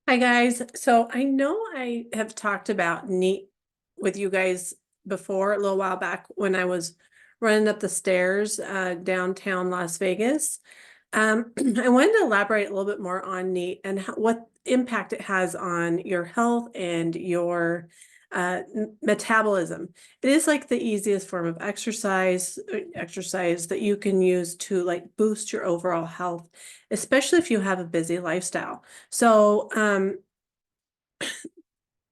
Hi guys. So I know I have talked about NEAT with you guys before a little while back when I was running up the stairs downtown Las Vegas. I wanted to elaborate a little bit more on NEAT and what impact it has on your health and your metabolism. It is like the easiest form of exercise that you can use to like boost your overall health, especially if you have a busy lifestyle. So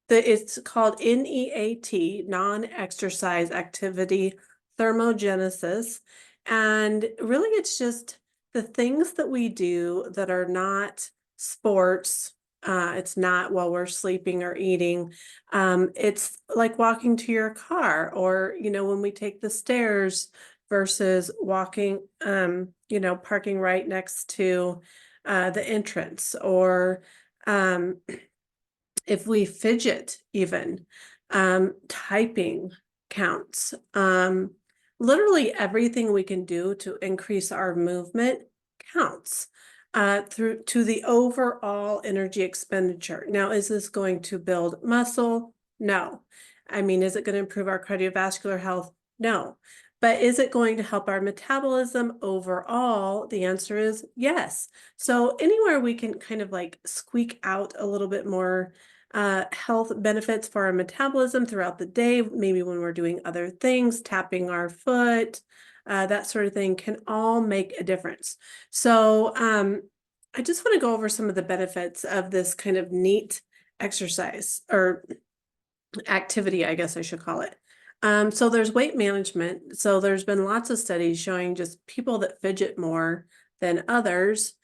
it's called NEAT, non-exercise activity thermogenesis. And really it's just the things that we do that are not sports. It's not while we're sleeping or eating. It's like walking to your car or, when we take the stairs versus walking, parking right next to the entrance or if we fidget even, typing counts. Literally everything we can do to increase our movement counts through to the overall energy expenditure. Now, is this going to build muscle? No. I mean, is it going to improve our cardiovascular health? No. But is it going to help our metabolism overall? The answer is yes. So anywhere we can kind of like squeak out a little bit more health benefits for our metabolism throughout the day, maybe when we're doing other things, tapping our foot, that sort of thing can all make a difference. So I just want to go over some of the benefits of this kind of NEAT exercise or activity, I guess I should call it. So there's weight management. So there's been lots of studies showing just people that fidget more than others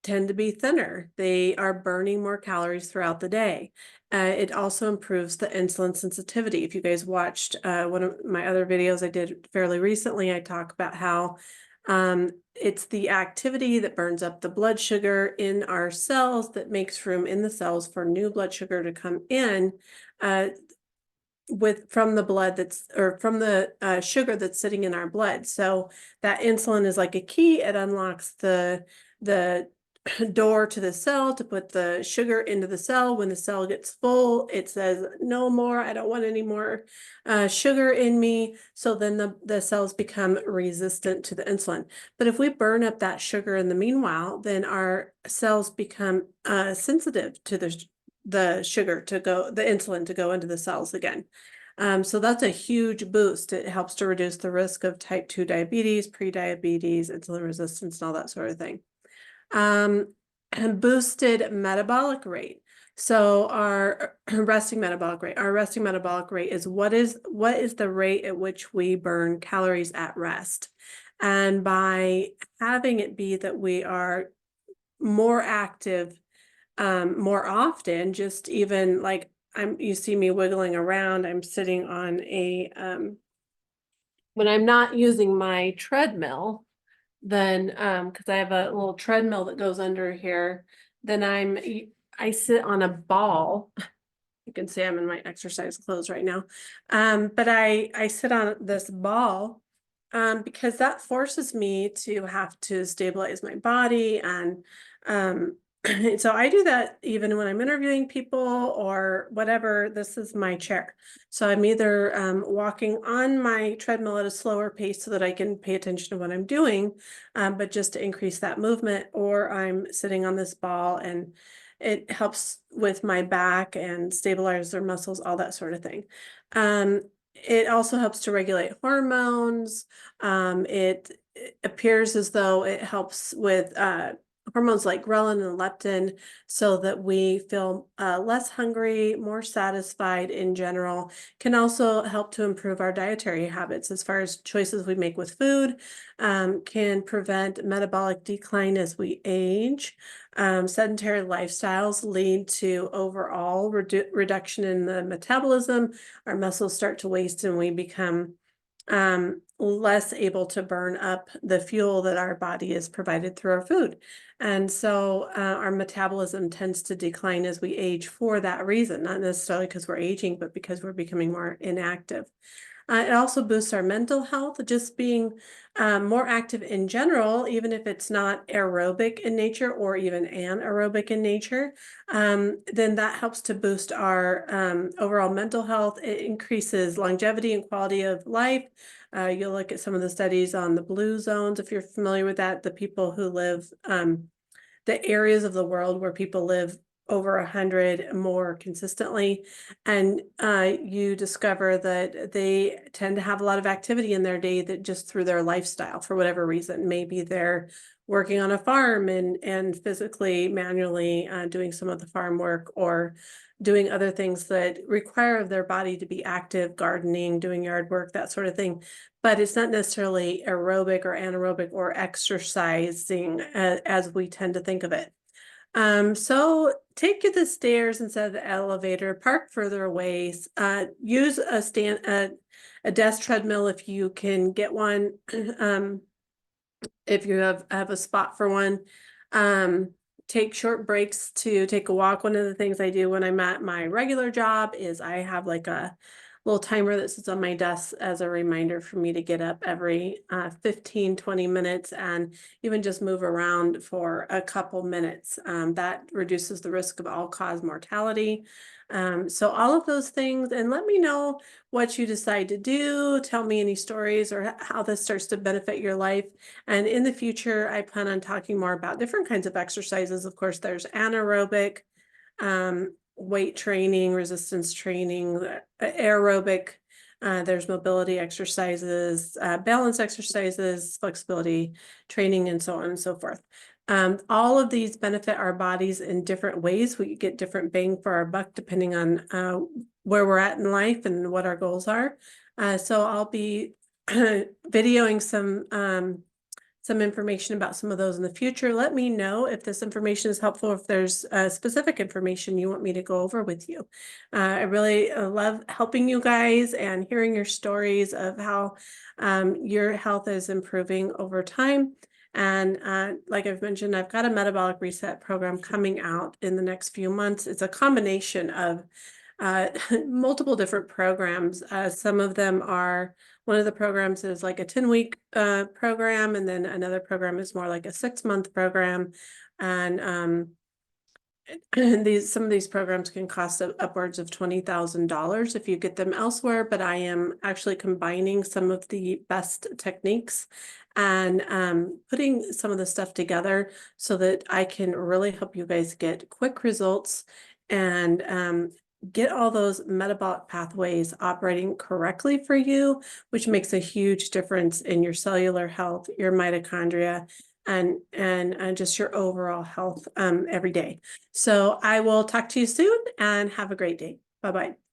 tend to be thinner. They are burning more calories throughout the day. It also improves the insulin sensitivity. If you guys watched one of my other videos I did fairly recently, I talk about how it's the activity that burns up the blood sugar in our cells that makes room in the cells for new blood sugar to come in from the blood from the sugar that's sitting in our blood. So that insulin is like a key. It unlocks the door to the cell to put the sugar into the cell. When the cell gets full, it says, no more, I don't want any more sugar in me. So then the cells become resistant to the insulin. But if we burn up that sugar in the meanwhile, then our cells become sensitive to the sugar to go, the insulin to go into the cells again. So that's a huge boost. It helps to reduce the risk of type 2 diabetes, pre-diabetes, insulin resistance, and all that sort of thing. And boosted metabolic rate. So our resting metabolic rate is what is the rate at which we burn calories at rest. And by having it be that we are more active more often, just even like you see me wiggling around, I'm sitting on a when I'm not using my treadmill, then because I have a little treadmill that goes under here, then I sit on a ball. You can see I'm in my exercise clothes right now. But I sit on this ball because that forces me to have to stabilize my body. And so I do that even when I'm interviewing people or whatever. This is my chair. So I'm either walking on my treadmill at a slower pace so that I can pay attention to what I'm doing, but just to increase that movement, or I'm sitting on this ball and it helps with my back and stabilize their muscles, all that sort of thing. It also helps to regulate hormones. It appears as though it helps with hormones like ghrelin and leptin so that we feel less hungry, more satisfied in general. Can also help to improve our dietary habits as far as choices we make with food, can prevent metabolic decline as we age. Sedentary lifestyles lead to overall reduction in the metabolism. Our muscles start to waste and we become less able to burn up the fuel that our body is provided through our food. And so our metabolism tends to decline as we age for that reason, not necessarily because we're aging, but because we're becoming more inactive. It also boosts our mental health, just being more active in general, even if it's not aerobic in nature or even anaerobic in nature, then that helps to boost our overall mental health. It increases longevity and quality of life. You'll look at some of the studies on the blue zones, if you're familiar with that, the people who live, the areas of the world where people live over 100 more consistently, and you discover that they tend to have a lot of activity in their day that just through their lifestyle for whatever reason. Maybe they're working on a farm and physically, manually doing some of the farm work, or doing other things that require of their body to be active, gardening, doing yard work, that sort of thing. But it's not necessarily aerobic or anaerobic or exercising as we tend to think of it. So take the stairs instead of the elevator, park further away, use a desk treadmill if you can get one, if you have a spot for one. Take short breaks to take a walk. One of the things I do when I'm at my regular job is I have like a little timer that sits on my desk as a reminder for me to get up every 15-20 minutes and even just move around for a couple minutes. That reduces the risk of all-cause mortality. So all of those things, and let me know what you decide to do. Tell me any stories or how this starts to benefit your life. And in the future, I plan on talking more about different kinds of exercises. Of course, there's anaerobic, weight training, resistance training, aerobic, there's mobility exercises, balance exercises, flexibility training, and so on and so forth. All of these benefit our bodies in different ways. We get different bang for our buck depending on where we're at in life and what our goals are. So I'll be videoing some information about some of those in the future. Let me know if this information is helpful, if there's specific information you want me to go over with you. I really love helping you guys and hearing your stories of how your health is improving over time. And like I've mentioned, I've got a metabolic reset program coming out in the next few months. It's a combination of multiple different programs. Some of them are, one of the programs is like a 10-week program, and then another program is more like a 6-month program. And some of these programs can cost upwards of $20,000 if you get them elsewhere, but I am actually combining some of the best techniques and putting some of the stuff together so that I can really help you guys get quick results and get all those metabolic pathways operating correctly for you, which makes a huge difference in your cellular health, your mitochondria, and just your overall health every day. So I will talk to you soon and have a great day. Bye-bye.